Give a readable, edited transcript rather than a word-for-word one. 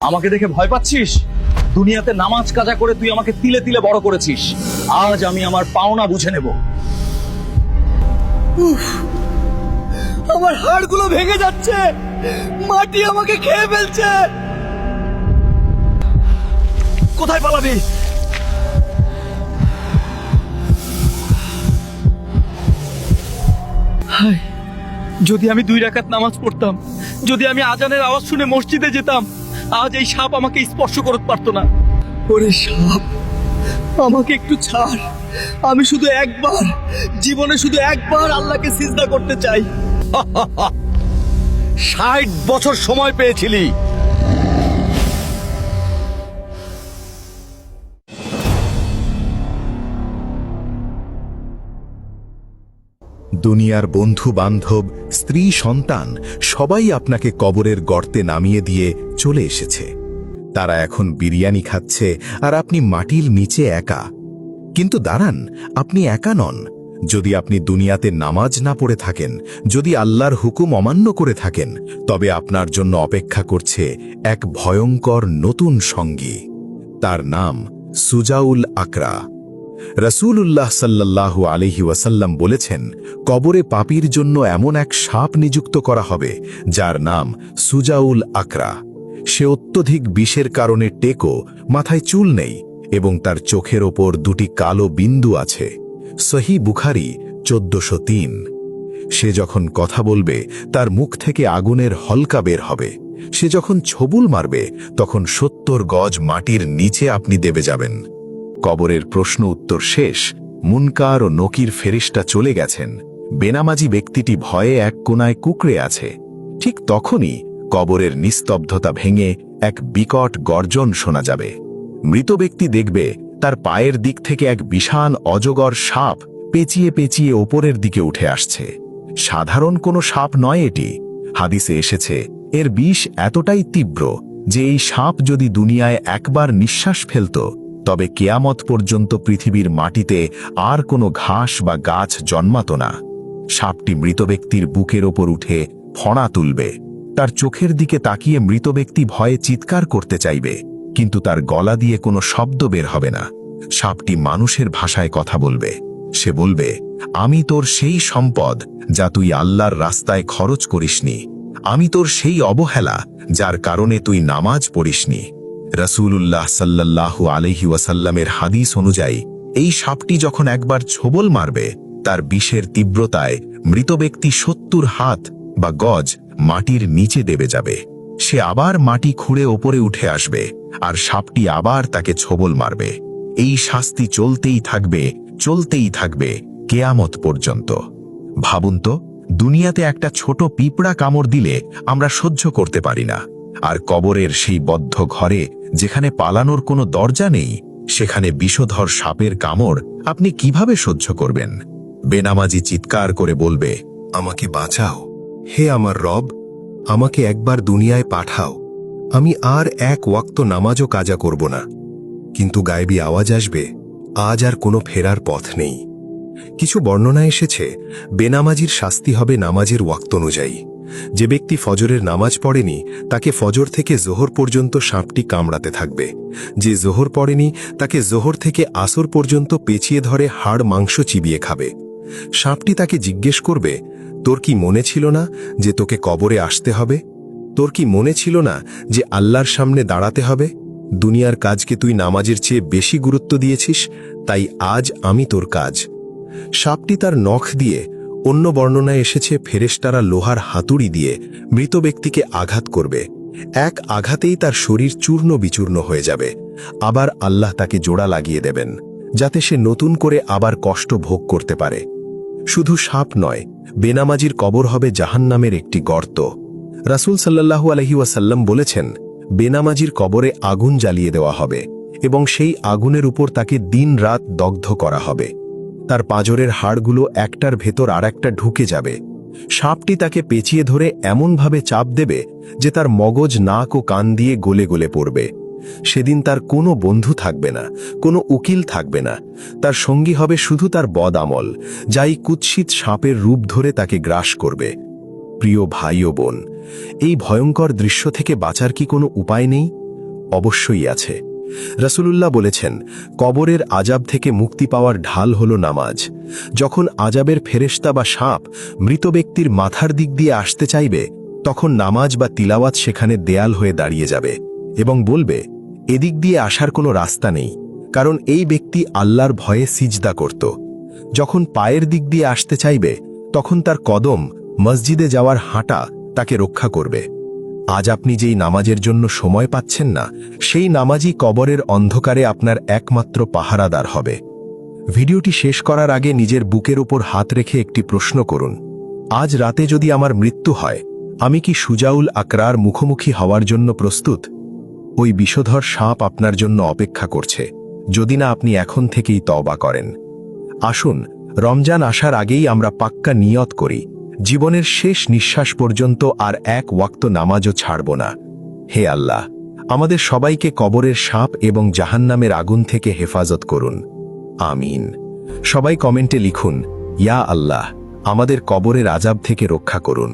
আমাকে দেখে ভয় পাচ্ছিস? দুনিয়াতে নামাজ কাজা করে তুই আমাকে তিলে তিলে বড় করেছিস। আজ আমি আমার পাওনা বুঝে নেব। আমার হাড়গুলো ভেঙে যাচ্ছে, মাটি আমাকে খেয়ে ফেলছে। কোথায় পালাবি? হায়, যদি আমি 2 রাকাত নামাজ পড়তাম, যদি আমি আজানের আওয়াজ শুনে মসজিদে যেতাম, আজ এই সাপ আমাকে স্পর্শ করতে পারতো না। ওরে সাপ, আমাকে একটু ছাড়। আমি শুধু একবার, জীবনে শুধু একবার আল্লাহকে সিজদা করতে চাই। 60 বছর সময় পেয়েছিলি। দুনিয়ার বন্ধু বান্ধব, স্ত্রী সন্তান সবাই আপনাকে কবরের গর্তে নামিয়ে দিয়ে চলে এসেছে। তারা এখন বিরিয়ানি খাচ্ছে আর আপনি মাটির নিচে একা। কিন্তু দাঁড়ান, আপনি একা নন। যদি আপনি দুনিয়াতে নামাজ না পড়ে থাকেন, যদি আল্লাহর হুকুম অমান্য করে থাকেন, তবে আপনার জন্য অপেক্ষা করছে এক ভয়ঙ্কর নতুন সঙ্গী। তার নাম সুজাউল আকরা। রাসূলুল্লাহ সাল্লাল্লাহু আলাইহি ওয়াসাল্লাম বলেছেন, কবরে পাপীর জন্য এমন এক সাপ নিযুক্ত করা হবে যার নাম সুজাউল আকরা। সে অত্যধিক বিষের কারণে টেকো, মাথায় চুল নেই এবং তার চোখের ওপর 2টি কালো বিন্দু আছে। সহিহ বুখারী 1403। সে যখন কথা বলবে তার মুখ থেকে আগুনের হলকা বের হবে। সে যখন ছবুল মারবে তখন 70 গজ মাটির নিচে আপনি দেবে যাবেন। কবরের প্রশ্ন উত্তর শেষ। মুনকার ও নকির ফেরেশতা চলে গেছেন। বেনামাজি ব্যক্তিটি ভয়ে এক কোণায় কুঁকড়ে আছে। ঠিক তখনই কবরের নিস্তব্ধতা ভেঙে এক বিকট গর্জন শোনা যাবে। মৃত ব্যক্তি দেখবে তার পায়ের দিক থেকে এক বিশাল অজগর সাপ পেঁচিয়ে পেঁচিয়ে ওপরের দিকে উঠে আসছে। সাধারণ কোনো সাপ নয় এটি। হাদিসে এসেছে, এর বিষ এতটাই তীব্র যে এই সাপ যদি দুনিয়ায় একবার নিঃশ্বাস ফেলত, তবে কেয়ামত পর্যন্ত পৃথিবীর মাটিতে আর কোনো ঘাস বা গাছ জন্মাত না। সাপটি মৃত ব্যক্তির বুকের ওপর উঠে ফণা তুলবে। তার চোখের দিকে তাকিয়ে মৃত ব্যক্তি ভয়ে চিৎকার করতে চাইবে, কিন্তু তার গলা দিয়ে কোনো শব্দ বের হবে না। সাপটি মানুষের ভাষায় কথা বলবে। সে বলবে, আমি তোর সেই সম্পদ যা তুই আল্লাহর রাস্তায় খরচ করিসনি। আমি তোর সেই অবহেলা যার কারণে তুই নামাজ পড়িসনি। রাসূলুল্লাহ সাল্লাল্লাহু আলাইহি ওয়াসাল্লামের হাদিস অনুযায়ী এই সাপটি যখন একবার ছোবল মারবে, তার বিষের তীব্রতায় মৃত ব্যক্তি 70 হাত বা গজ মাটির নিচে দেবে যাবে। সে আবার মাটি খুঁড়ে ওপরে উঠে আসবে আর সাপটি আবার তাকে ছোবল মারবে। এই শাস্তি চলতেই থাকবে, চলতেই থাকবে কেয়ামত পর্যন্ত। ভাবুন তো, দুনিয়াতে একটা ছোট পিঁপড়া কামড় দিলে আমরা সহ্য করতে পারি না, আর কবরের সেই বদ্ধ ঘরে যেখানে পালানোর কোনো দরজা নেই, সেখানে বিষধর সাপের কামড় আপনি কিভাবে সহ্য করবেন? বেনামাজি চিৎকার করে বলবে, আমাকে বাঁচাও, হে আমার রব, আমাকে একবার দুনিয়ায় পাঠাও। আমি আর এক ওয়াক্ত নামাজও কাজা করব না। কিন্তু গায়েবী আওয়াজ আসবে, আজ আর কোনো ফেরার পথ নেই। কিছু বর্ণনা এসেছে, বেনামাজির শাস্তি হবে নামাজের ওয়াক্ত অনুযায়ী। যে ব্যক্তি ফজরের নামাজ পড়েনি, তাকে ফজর থেকে জোহর পর্যন্ত সাপটি কামড়াতে থাকবে। যে জোহর পড়েনি, তাকে জোহর থেকে আসর পর্যন্ত পেঁচিয়ে ধরে হাড় মাংস চিবিয়ে খাবে। সাপটি তাকে জিজ্ঞেস করবে, তোর কি মনে ছিল না যে তোকে কবরে আসতে হবে? তোর কি মনে ছিল না যে আল্লাহর সামনে দাঁড়াতে হবে? দুনিয়ার কাজকে তুই নামাজের চেয়ে বেশি গুরুত্ব দিয়েছিস, তাই আজ আমি তোর কাজ। সাপটি তার নখ দিয়ে, অন্য বর্ণনায় এসেছে ফেরেশতারা লোহার হাতুড়ি দিয়ে মৃত ব্যক্তিকে আঘাত করবে। এক আঘাতেই তার শরীর চূর্ণ বিচূর্ণ হয়ে যাবে। আবার আল্লাহ তাকে জোড়া লাগিয়ে দেবেন, যাতে সে নতুন করে আবার কষ্ট ভোগ করতে পারে। শুধু সাপ নয়, বেনামাজির কবর হবে জাহান্নামের একটি গর্ত। রাসূল সাল্লাল্লাহু আলাইহি ওয়াসাল্লাম বলেছেন, বেনামাজির কবরে আগুন জ্বালিয়ে দেওয়া হবে এবং সেই আগুনের উপর তাকে দিন রাত দগ্ধ করা হবে। তার পাঁজরের হাড়গুলো একটার ভেতর আরেকটা ঢুকে যাবে। সাপটি তাকে পেঁচিয়ে ধরে এমনভাবে চাপ দেবে যে তার মগজ, নাক ও কান দিয়ে গলে গলে পড়বে। সেদিন তার কোনো বন্ধু থাকবে না, কোনো উকিল থাকবে না। তার সঙ্গী হবে শুধু তার বদ আমল, যাই কুৎসিত সাপের রূপ ধরে তাকে গ্রাস করবে। প্রিয় ভাই ও বোন, এই ভয়ঙ্কর দৃশ্য থেকে বাঁচার কি কোনো উপায় নেই? অবশ্যই আছে। রাসূলুল্লাহ বলেছেন, কবরের আযাব থেকে মুক্তি পাওয়ার ঢাল হল নামাজ। যখন আযাবের ফেরেশতা বা সাপ মৃত ব্যক্তির মাথার দিক দিয়ে আসতে চাইবে, তখন নামাজ বা তিলাওয়াত সেখানে দেয়াল হয়ে দাঁড়িয়ে যাবে এবং বলবে, এদিক দিয়ে আসার কোনো রাস্তা নেই, কারণ এই ব্যক্তি আল্লাহর ভয়ে সিজদা করত। যখন পায়ের দিক দিয়ে আসতে চাইবে, তখন তার কদম, মসজিদে যাওয়ার হাঁটা তাকে রক্ষা করবে। আজ আপনি যেই নামাজের জন্য সময় পাচ্ছেন না, সেই নামাজই কবরের অন্ধকারে আপনার একমাত্র পাহারাদার হবে। ভিডিওটি শেষ করার আগে নিজের বুকের উপর হাত রেখে একটি প্রশ্ন করুন, আজ রাতে যদি আমার মৃত্যু হয়, আমি কি সুজাউল আকরার মুখোমুখি হওয়ার জন্য প্রস্তুত? ওই বিষধর সাপ আপনার জন্য অপেক্ষা করছে, যদি না আপনি এখন থেকেই তওবা করেন। আসুন, রমজান আসার আগেই আমরা পাক্কা নিয়ত করি, জীবনের শেষ নিঃশ্বাস পর্যন্ত আর এক ওয়াক্ত নামাজও ছাড়ব না। হে আল্লাহ, আমাদের সবাইকে কবরের সাপ এবং জাহান্নামের আগুন থেকে হেফাজত করুন। আমিন। সবাই কমেন্টে লিখুন, ইয়া আল্লাহ, আমাদের কবরের আযাব থেকে রক্ষা করুন।